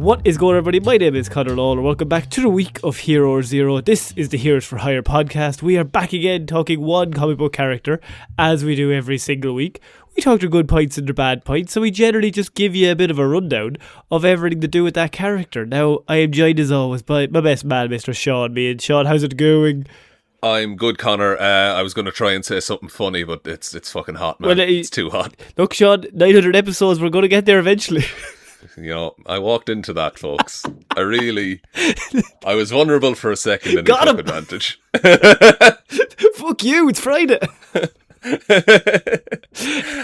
What is going on, everybody? My name is Conor and Lorraine. Welcome back to the week of Hero Zero. This is the Heroes for Hire podcast. We are back again talking one comic book character, as we do every single week. We talk their good points and their bad points, so we generally just give you a bit of a rundown of everything to do with that character. Now, I am joined as always by my best man, Mr. Sean Mead. Sean, how's it going? I'm good, Connor. I was going to try and say something funny, but it's fucking hot, man. Well, it's too hot. Look, Sean, 900 episodes, we're going to get there eventually. You know, I walked into that, folks. I was vulnerable for a second and took advantage. Fuck you, it's Friday.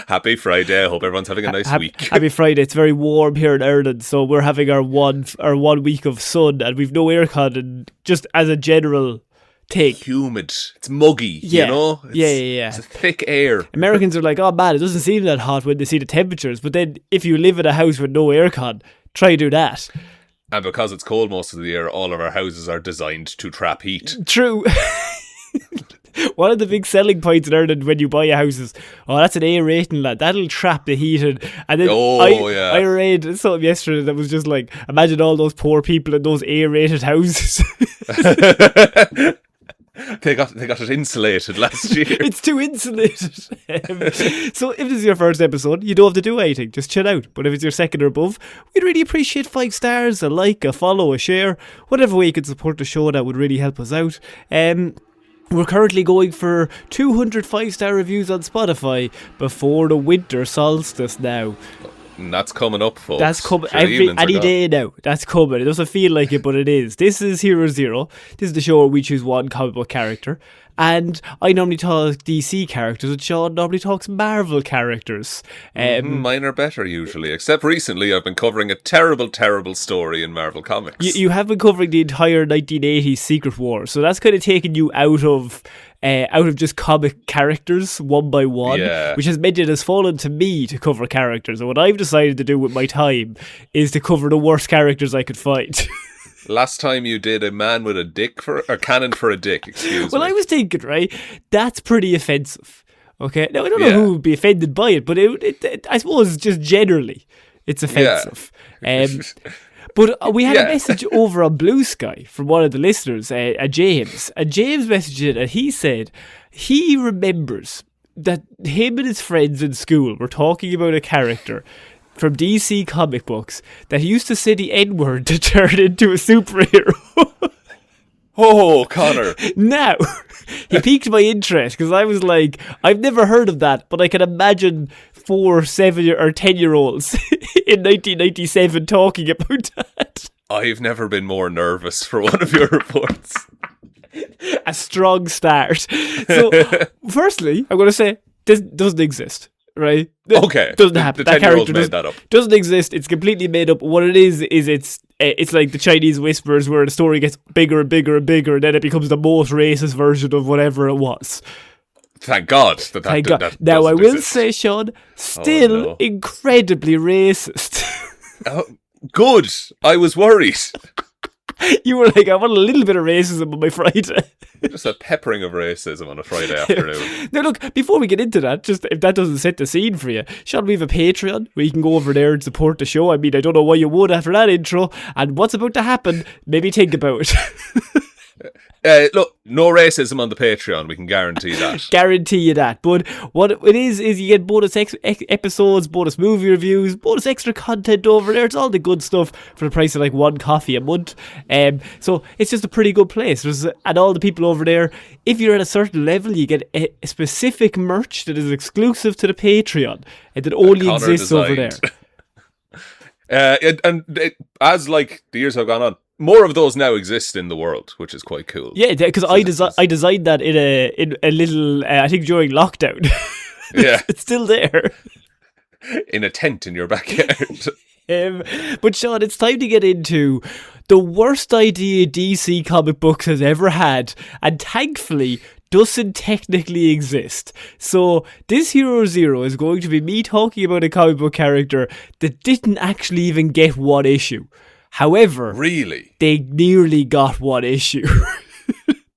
Happy Friday. I hope everyone's having a nice week. Happy Friday. It's very warm here in Ireland, so we're having our one week of sun, and we've no aircon, and just as a general take. Humid. It's muggy, you know? It's a thick air. Americans are like, oh man, it doesn't seem that hot when they see the temperatures, but then if you live in a house with no aircon, try do that. And because it's cold most of the year, all of our houses are designed to trap heat. True. One of the big selling points in Ireland when you buy a house is, oh, that's an A rating, lad. That'll trap the heat. And then I read something yesterday that was just like, imagine all those poor people in those A rated houses. They got it insulated last year. It's too insulated. So if this is your first episode, you don't have to do anything. Just chill out. But if it's your second or above, we'd really appreciate 5 stars, a like, a follow, a share. Whatever way you can support the show, that would really help us out. We're currently going for 200 5-star reviews on Spotify before the winter solstice now. And that's coming up, folks. That's coming any day now. That's coming. It doesn't feel like it, but it is. This is Hero Zero. This is the show where we choose one comic book character. And I normally talk DC characters, and Sean normally talks Marvel characters. Mine are better usually, except recently I've been covering a terrible, terrible story in Marvel Comics. You have been covering the entire 1980s Secret War, so that's kind of taken you out of just comic characters one by one, which has meant it has fallen to me to cover characters. And what I've decided to do with my time is to cover the worst characters I could find. Last time you did a man with a cannon for a dick, excuse me. Well, I was thinking, right, that's pretty offensive. Okay, now I don't know who would be offended by it, but it I suppose just generally it's offensive. But we had a message over on Blue Sky from one of the listeners, James. And James messaged it, and he said he remembers that him and his friends in school were talking about a character from DC comic books that he used to say the N-word to turn into a superhero. Oh, Connor. Now, he piqued my interest because I was like, I've never heard of that, but I can imagine 4, 7 or 10-year-olds in 1997 talking about that. I've never been more nervous for one of your reports. A strong start. So, firstly, I'm going to say, this doesn't exist. Right? Okay. Doesn't happen. The 10-year-old made that up. Doesn't exist. It's completely made up. What it is it's like the Chinese whispers where the story gets bigger and bigger and bigger, and then it becomes the most racist version of whatever it was. Thank God that now I will exist. say, Sean, still incredibly racist. Good. I was worried. You were like, I want a little bit of racism on my Friday. Just a peppering of racism on a Friday afternoon. Now look, before we get into that, just if that doesn't set the scene for you, Sean, we have a Patreon where you can go over there and support the show. I mean, I don't know why you would after that intro, and what's about to happen, maybe think about it. Look, no racism on the Patreon, we can guarantee that. Guarantee you that. But what it is you get bonus episodes, bonus movie reviews, bonus extra content over there. It's all the good stuff for the price of like one coffee a month. So it's just a pretty good place. And all the people over there, if you're at a certain level, you get a specific merch that is exclusive to the Patreon and that only exists over there. As like the years have gone on, more of those now exist in the world, which is quite cool. Yeah, because I designed that in a little, I think during lockdown. Yeah. It's still there. In a tent in your backyard. But Sean, it's time to get into the worst idea DC comic books has ever had, and thankfully doesn't technically exist. So this Hero Zero is going to be me talking about a comic book character that didn't actually even get one issue. However, really, they nearly got one issue.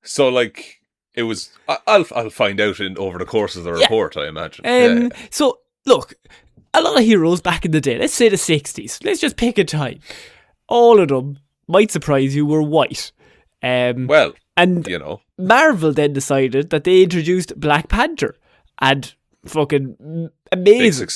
So, like, it was. I'll find out over the course of the report, I imagine. So, look, a lot of heroes back in the day. Let's say the 60s. Let's just pick a time. all of them, might surprise you, were white. Well, and you know, Marvel then decided that they introduced Black Panther, and fucking amazing.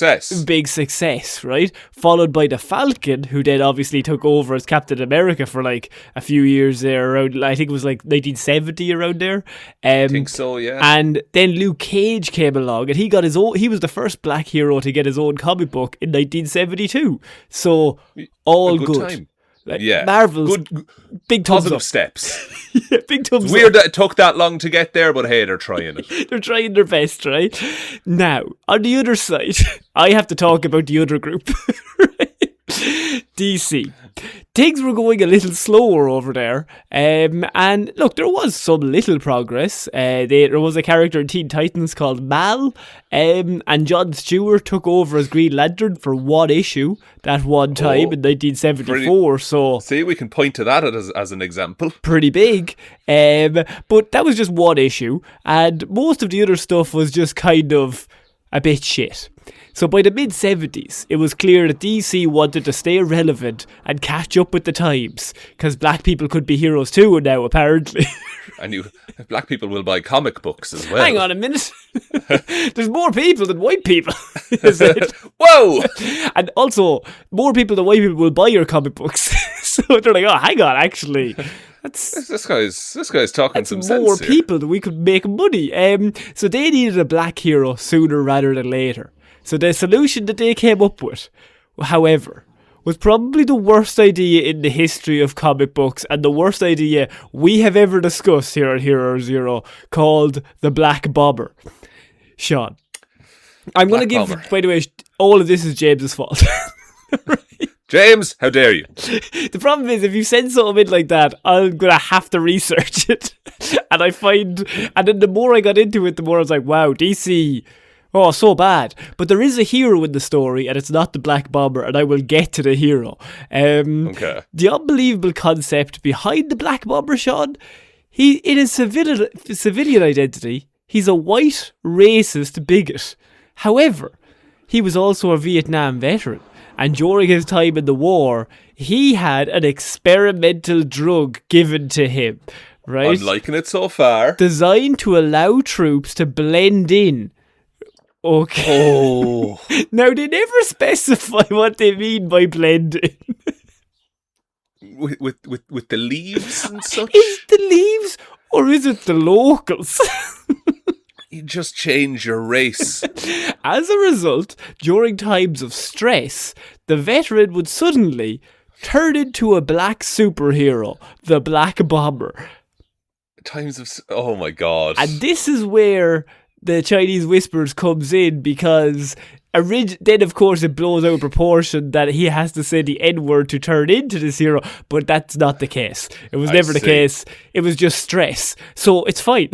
Big success, right? Followed by the Falcon, who then obviously took over as Captain America for like a few years there around, I think it was like 1970 around there. I think so, yeah. And then Luke Cage came along and he got his own, he was the first black hero to get his own comic book in 1972. So all good. Time. Like, Marvel's good, big thumbs positive up. Steps. Yeah, big thumbs it's weird that it took that long to get there, but hey, they're trying it. They're trying their best, right? Now, on the other side, I have to talk about the other group. DC. Things were going a little slower over there. And look, there was some little progress. There was a character in Teen Titans called Mal. And Jon Stewart took over as Green Lantern for one issue that one time in 1974. So see, we can point to that as an example. Pretty big. But that was just one issue. And most of the other stuff was just kind of a bit shit. So by the mid-70s, it was clear that DC wanted to stay relevant and catch up with the times, because black people could be heroes too now, apparently. And black people will buy comic books as well. Hang on a minute. There's more people than white people, is it? Whoa! And also, more people than white people will buy your comic books. So they're like, oh, hang on, actually. This guy's talking some sense more here. People that we could make money. So they needed a black hero sooner rather than later. So the solution that they came up with, however, was probably the worst idea in the history of comic books and the worst idea we have ever discussed here at Hero Zero, called the Black Bomber. Sean, I'm going to give, by the way, all of this is James's fault. Right? James, how dare you? The problem is, if you send something in like that, I'm going to have to research it. And then the more I got into it, the more I was like, wow, DC... oh, so bad. But there is a hero in the story, and it's not the Black Bomber, and I will get to the hero. Okay. The unbelievable concept behind the Black Bomber, Sean, in his civilian identity, he's a white, racist bigot. However, he was also a Vietnam veteran, and during his time in the war, he had an experimental drug given to him, right? I'm liking it so far. Designed to allow troops to blend in. Okay. Oh. Now, they never specify what they mean by blending. With the leaves and such? Is it the leaves or is it the locals? You just change your race. As a result, during times of stress, the veteran would suddenly turn into a black superhero, the Black Bomber. Oh my god. And this is where the Chinese Whispers comes in, because then of course it blows out of proportion that he has to say the N-word to turn into this hero, but that's not the case. It was never the case. It was just stress. So it's fine.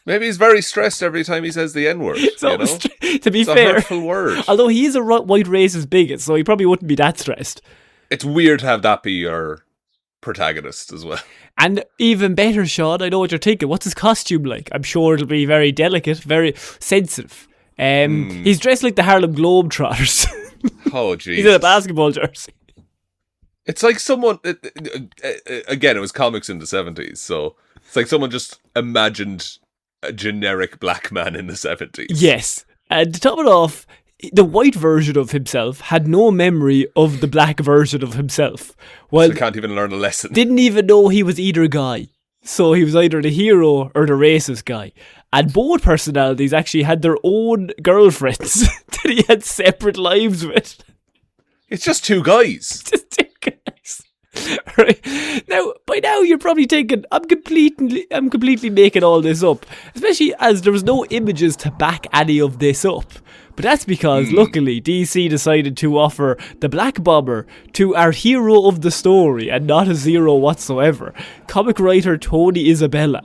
Maybe he's very stressed every time he says the N-word. So, you know? To be it's fair, a hurtful word. Although he is a white racist bigot, so he probably wouldn't be that stressed. It's weird to have that be your protagonist as well. And even better, Sean, I know what you're thinking. What's his costume like? I'm sure it'll be very delicate, very sensitive. He's dressed like the Harlem Globetrotters. Oh, jeez. He's in a basketball jersey. It's like someone... again, it was comics in the 70s, so it's like someone just imagined a generic black man in the 70s. Yes. And to top it off, the white version of himself had no memory of the black version of himself. Well, so he can't even learn a lesson. Didn't even know he was either guy. So he was either the hero or the racist guy. And both personalities actually had their own girlfriends that he had separate lives with. It's just two guys. Just two guys. Right. Now, by now you're probably thinking, I'm completely making all this up. Especially as there was no images to back any of this up. But that's because, luckily, DC decided to offer the Black Bomber to our hero of the story, and not a zero whatsoever, comic writer Tony Isabella.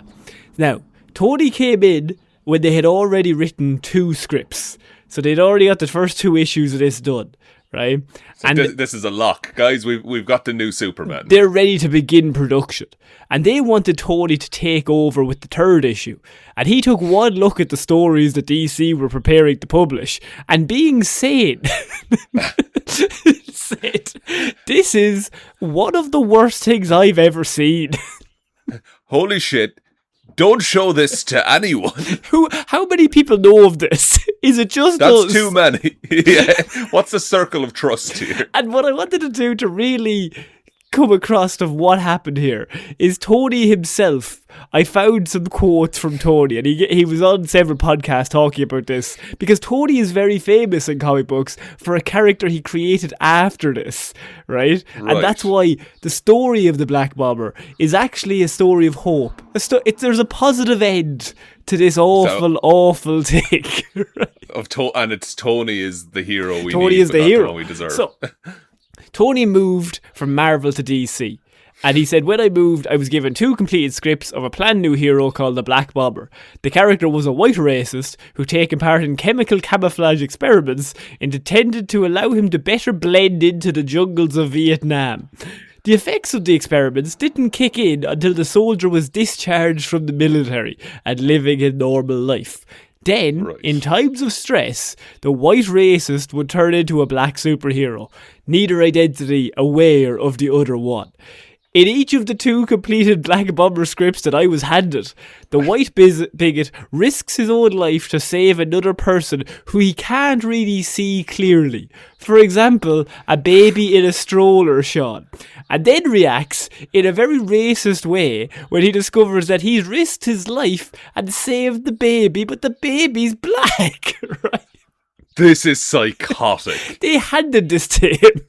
Now, Tony came in when they had already written 2 scripts. So they'd already got the first 2 issues of this done, right? So and this is a lock. Guys, we've got the new Superman. They're ready to begin production. And they wanted Tony to take over with the 3rd issue. And he took one look at the stories that DC were preparing to publish, and being sane, said, "This is one of the worst things I've ever seen." Holy shit. Don't show this to anyone. How many people know of this? Is it just us? That's too many. Yeah. What's the circle of trust here? And what I wanted to do to really come across of what happened here is Tony himself. I found some quotes from Tony, and he was on several podcasts talking about this, because Tony is very famous in comic books for a character he created after this, right? And that's why the story of the Black Bomber is actually a story of hope. There's a positive end to this awful thing. Right? And it's Tony is the hero we Tony need, is but the not hero the one we deserve. So, Tony moved from Marvel to DC. And he said, when I moved, I was given 2 completed scripts of a planned new hero called the Black Bomber. The character was a white racist who'd taken part in chemical camouflage experiments intended to allow him to better blend into the jungles of Vietnam. The effects of the experiments didn't kick in until the soldier was discharged from the military and living a normal life. Then, in times of stress, the white racist would turn into a black superhero, neither identity aware of the other one. In each of the 2 completed Black Bomber scripts that I was handed, the white bigot risks his own life to save another person who he can't really see clearly. For example, a baby in a stroller, Sean. And then reacts in a very racist way when he discovers that he's risked his life and saved the baby, but the baby's black. Right? This is psychotic. They handed this to him.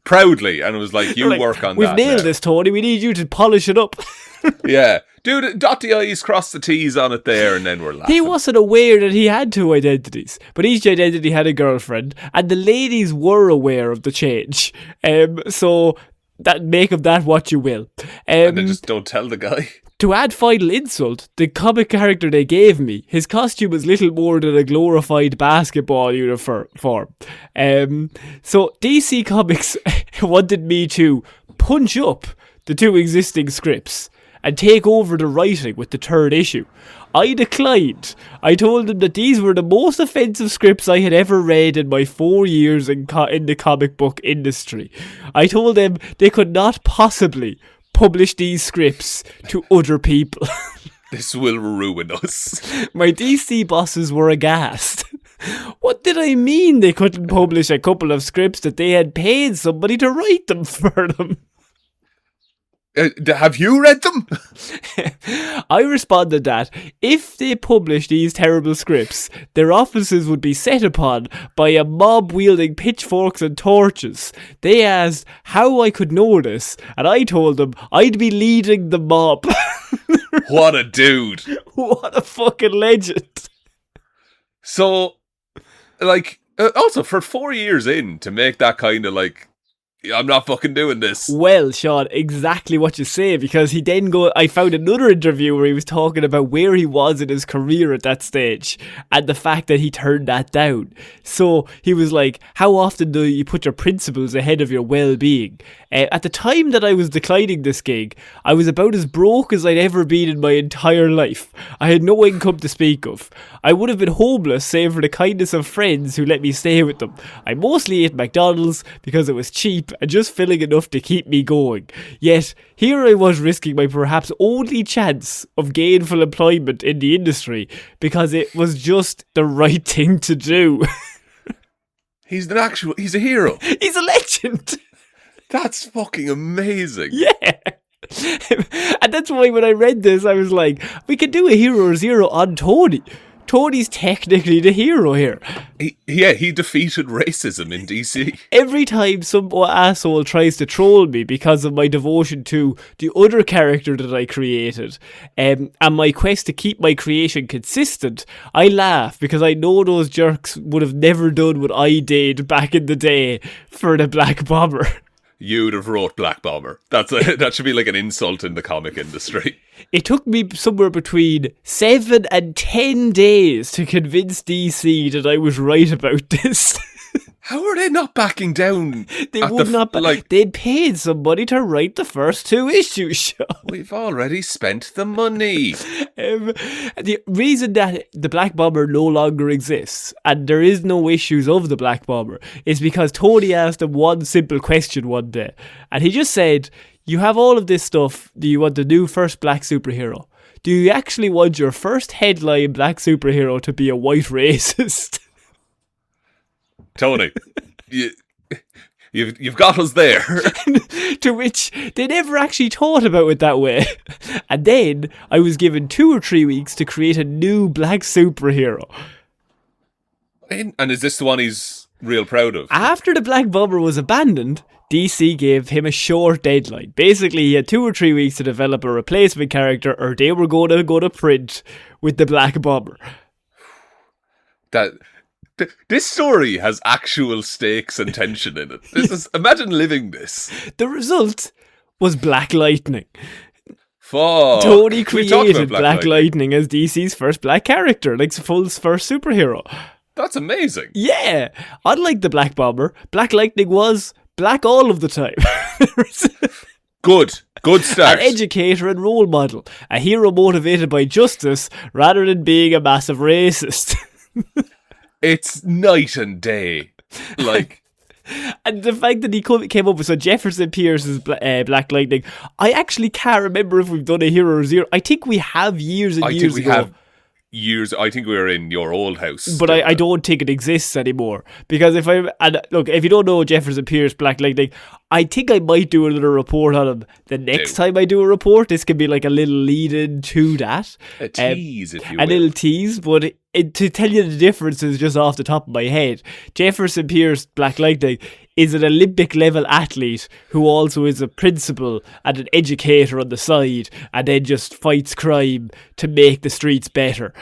Proudly, and it was like, you work on that. We've nailed this, Tony. We need you to polish it up. Yeah. Dude, dot the I's, cross the T's on it there, and then we're laughing. He wasn't aware that he had 2 identities, but each identity had a girlfriend, and the ladies were aware of the change. So make of that what you will. And then just don't tell the guy. To add final insult, the comic character they gave me, his costume was little more than a glorified basketball uniform. So DC Comics wanted me to punch up the 2 existing scripts and take over the writing with the 3rd issue. I declined. I told them that these were the most offensive scripts I had ever read in my 4 years in the comic book industry. I told them they could not possibly publish these scripts to other people. This will ruin us. My DC bosses were aghast. What did I mean they couldn't publish a couple of scripts that they had paid somebody to write them for them? Have you read them? I responded that if they published these terrible scripts, their offices would be set upon by a mob wielding pitchforks and torches. They asked how I could know this, and I told them I'd be leading the mob. What a dude. What a fucking legend. So, also for 4 years in, to make that kind of I'm not fucking doing this. Well, Sean, exactly what you say, because I found another interview where he was talking about where he was in his career at that stage and the fact that he turned that down. So he was like, how often do you put your principles ahead of your well-being? At the time that I was declining this gig, I was about as broke as I'd ever been in my entire life. I had no income to speak of. I would have been homeless save for the kindness of friends who let me stay with them. I mostly ate McDonald's because it was cheap and just filling enough to keep me going. Yet, here I was risking my perhaps only chance of gainful employment in the industry because it was just the right thing to do. He's a hero. He's a legend. That's fucking amazing. Yeah. And that's why when I read this, I was like, we could do a Hero Zero on Tony. Tony's technically the hero here. He defeated racism in DC. Every time some asshole tries to troll me because of my devotion to the other character that I created, and my quest to keep my creation consistent, I laugh because I know those jerks would have never done what I did back in the day for the Black Bomber. You'd have wrote Black Bomber. That should be like an insult in the comic industry. It took me somewhere between 7 and 10 days to convince DC that I was right about this. How are they not backing down? They would not. They'd paid somebody to write the first 2 issues. Sean. We've already spent the money. The reason that the Black Bomber no longer exists and there is no issues of the Black Bomber is because Tony asked him one simple question one day, and he just said, "You have all of this stuff. Do you want the new first black superhero? Do you actually want your first headline black superhero to be a white racist?" Tony, you've got us there. To which they never actually thought about it that way. And then I was given 2 or 3 weeks to create a new black superhero. And is this the one he's real proud of? After the Black Bomber was abandoned, DC gave him a short deadline. Basically, he had 2 or 3 weeks to develop a replacement character, or they were going to go to print with the Black Bomber. This story has actual stakes and tension in it. Imagine living this. The result was Black Lightning. Fuck. Tony created Black Lightning as DC's first black character, like first superhero. That's amazing. Yeah. Unlike the Black Bomber, Black Lightning was black all of the time. Good start. An educator and role model. A hero motivated by justice rather than being a massive racist. It's night and day. Like, and the fact that he came up with Jefferson Pierce's Black Lightning, I actually can't remember if we've done a Hero Zero. I think we have years ago. I think we were in your old house. But I don't think it exists anymore. Because if you don't know Jefferson Pierce Black Lightning, I think I might do a little report on him the next time I do a report. This could be like a little lead-in to that. A tease, if you will. A little tease, but to tell you the differences just off the top of my head, Jefferson Pierce Black Lightning is an Olympic-level athlete who also is a principal and an educator on the side, and then just fights crime to make the streets better.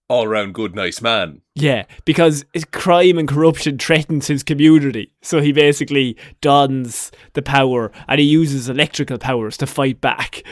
All-round good, nice man. Yeah, because crime and corruption threatens his community. So he basically dons the power and he uses electrical powers to fight back.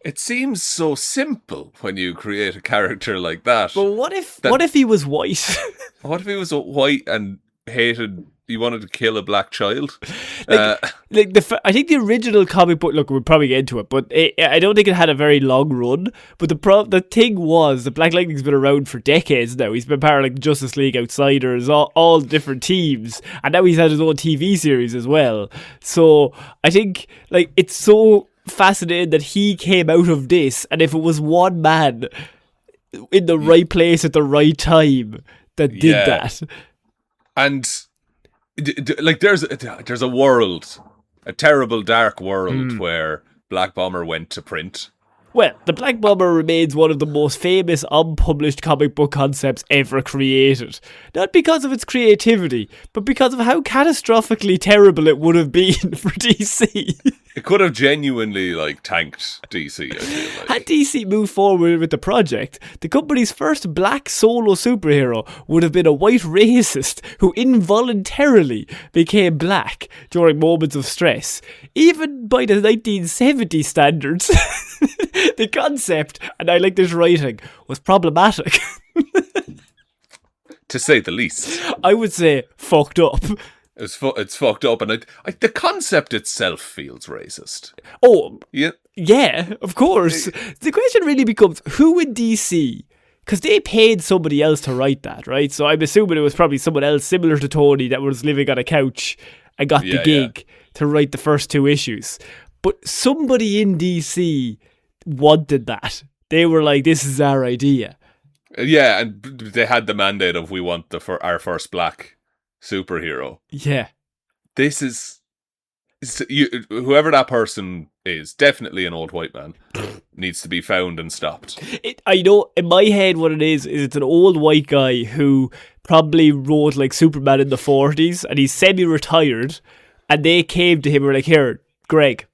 It seems so simple when you create a character like that. But what if he was white? What if he was white and hated... You wanted to kill a black child? I think the original comic book, look, we'll probably get into it, but I don't think it had a very long run. But the thing was, the Black Lightning's been around for decades now. He's been part of like the Justice League Outsiders, all different teams, and now he's had his own TV series as well. So I think like it's so fascinating that he came out of this, and if it was one man in the right place at the right time that did that. And... like there's a world, a terrible dark world where Black Bomber went to print. Well, the Black Bomber remains one of the most famous unpublished comic book concepts ever created. Not because of its creativity, but because of how catastrophically terrible it would have been for DC. It could have genuinely, tanked DC, I feel like. Had DC moved forward with the project, the company's first black solo superhero would have been a white racist who involuntarily became black during moments of stress. Even by the 1970s standards, the concept, and I like this writing, was problematic. To say the least. I would say fucked up. It's fucked up, and the concept itself feels racist. Oh, yeah, of course. The question really becomes, who in DC, because they paid somebody else to write that, right? So I'm assuming it was probably someone else similar to Tony that was living on a couch and got the gig to write the first 2 issues. But somebody in DC wanted that. They were like, this is our idea. Yeah, and they had the mandate of, we want our first black superhero. Yeah. This is... whoever that person is, definitely an old white man, needs to be found and stopped. I know, in my head, what it is it's an old white guy who probably wrote like Superman in the 40s, and he's semi-retired, and they came to him and were like, here, Greg,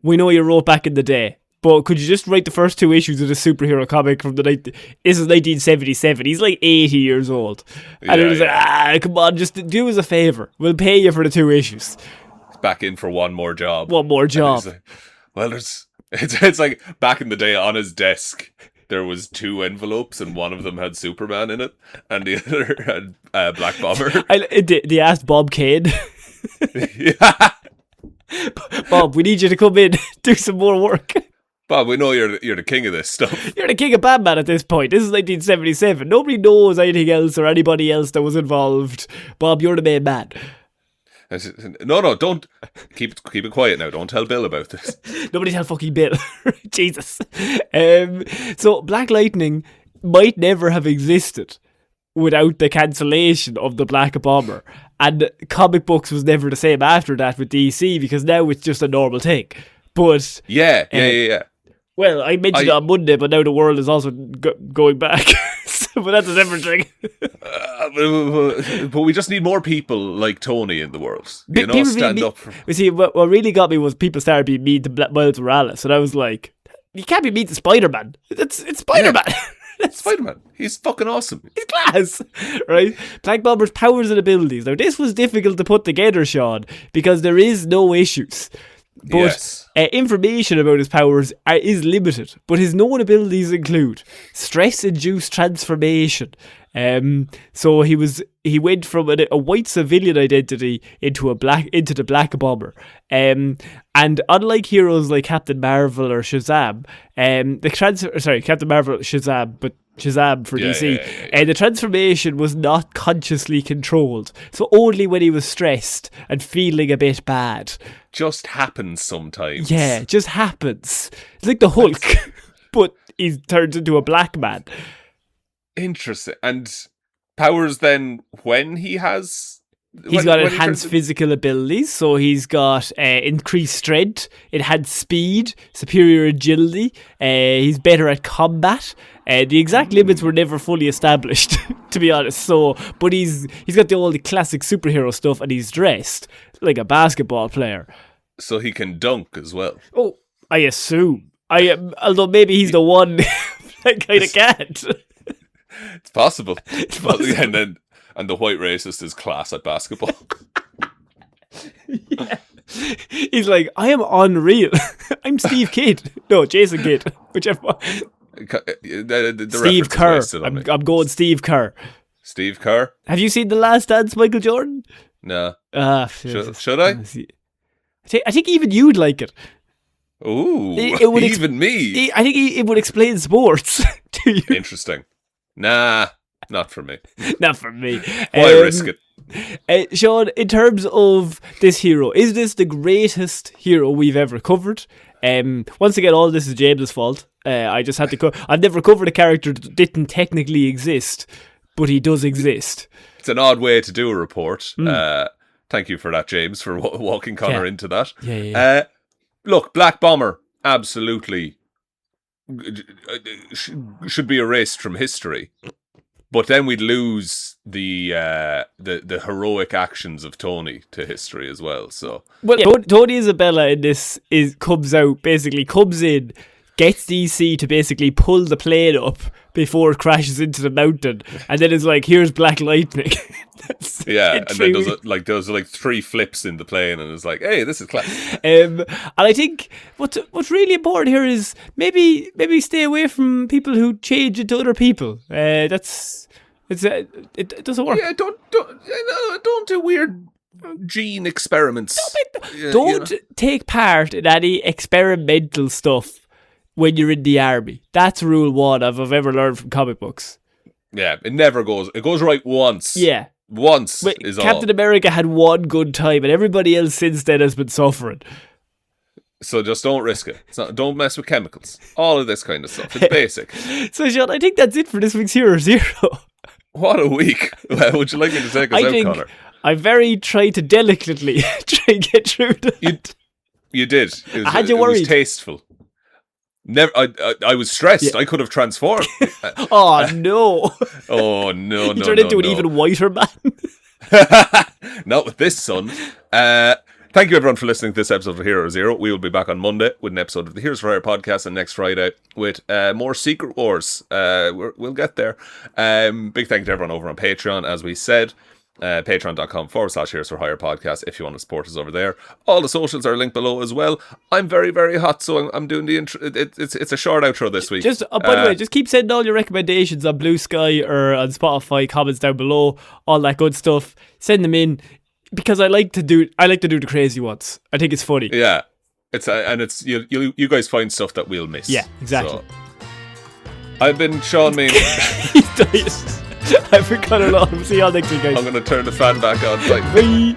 we know you wrote back in the day, but could you just write the first 2 issues of the superhero comic from this is 1977. He's like 80 years old. And it was like, come on, just do us a favour. We'll pay you for the 2 issues. Back in for one more job. One more job. Like, well, it's like back in the day on his desk. there was 2 envelopes and one of them had Superman in it and the other had Black Bomber. They asked Bob Kane. Yeah. Bob, we need you to come in, do some more work. Bob, we know you're the king of this stuff. You're the king of Batman at this point. This is 1977. Nobody knows anything else or anybody else that was involved. Bob, you're the main man. No, don't keep it quiet now. Don't tell Bill about this. Nobody tell fucking Bill. Jesus. So Black Lightning might never have existed without the cancellation of the Black Bomber, and comic books was never the same after that with DC, because now it's just a normal thing. But yeah. Well, I mentioned it on Monday, but now the world is also going back. But that's a different thing. But we just need more people like Tony in the world. Stand up. You see, what really got me was people started being mean to Miles Morales, and I was like, you can't be mean to Spider-Man. It's Spider-Man. Yeah. Spider-Man. He's fucking awesome. He's class. Right? Black Bomber's powers and abilities. Now, this was difficult to put together, Sean, because there is no issues. But yes. Information about his powers is limited, but his known abilities include stress-induced transformation. So he went from a white civilian identity into the Black Bomber. And unlike heroes like Captain Marvel or Shazam, Captain Marvel, Shazam, but Shazam for DC. Yeah. The transformation was not consciously controlled, so only when he was stressed and feeling a bit bad. Just happens sometimes. Yeah, just happens. It's like the Hulk, but he turns into a black man. Interesting. And powers then when he has... He's got enhanced physical abilities, so he's got increased strength, enhanced speed, superior agility, he's better at combat. The exact limits were never fully established, to be honest. So, but he's got all the classic superhero stuff, and he's dressed like a basketball player. So he can dunk as well. Oh, I assume. Although maybe he's the one that kind of can't. It's possible. And the white racist is class at basketball. Yeah. He's like, I am unreal. I'm Steve Kidd. No, Jason Kidd. Whichever one. Steve Kerr. I'm going Steve Kerr. Steve Kerr? Have you seen The Last Dance, Michael Jordan? No. Should I? I think even you'd like it. Ooh, even me. I think it would explain sports to you. Interesting. Nah, not for me. Not for me. Why risk it? Sean, in terms of this hero, is this the greatest hero we've ever covered? Once again, all this is James' fault. I just had to I've never covered a character that didn't technically exist, but he does exist. It's an odd way to do a report. Thank you for that, James, for walking Conor into that. Yeah. Look, Black Bomber, absolutely should be erased from history. But then we'd lose the heroic actions of Tony to history as well. So Tony Isabella in this comes in, gets DC to basically pull the plane up before it crashes into the mountain, and then it's like, here's Black Lightning. And then does 3 flips in the plane, and it's like, hey, this is class. And I think what's really important here is maybe stay away from people who change into other people. It doesn't work. Yeah, don't do weird gene experiments. Don't take part in any experimental stuff when you're in the army. That's rule 1 I've ever learned from comic books. Yeah, it never goes. It goes right once. Yeah. Once is all. Captain America had one good time, and everybody else since then has been suffering. So just don't risk it. Don't mess with chemicals. All of this kind of stuff. It's basic. So, Sean, I think that's it for this week's Hero Zero. What a week. Would you like me to take us out, Conor? I very tried to delicately try and get through that. You did. I had you worried. It was tasteful. Never. I was stressed. Yeah. I could have transformed. Oh no! Oh no! You turned into an even whiter man. Not with this sun. Thank you everyone for listening to this episode of Hero Zero. We will be back on Monday with an episode of the Heroes for Hire podcast, and next Friday with more Secret Wars. We'll get there. Big thank you to everyone over on Patreon, as we said. Patreon.com/Heroes for Hire podcast if you want to support us over there. All the socials are linked below as well. I'm very, very hot, so I'm doing the intro. It's a short outro this week. Just by the way, just keep sending all your recommendations on Blue Sky or on Spotify, comments down below, all that good stuff. Send them in because I like to do the crazy ones. I think it's funny. Yeah, it's you guys find stuff that we'll miss. Yeah, exactly. So, I've been Sean Mean. I've been Conor Lorraine. See y'all next week, guys. I'm going to turn the fan back on. Bye.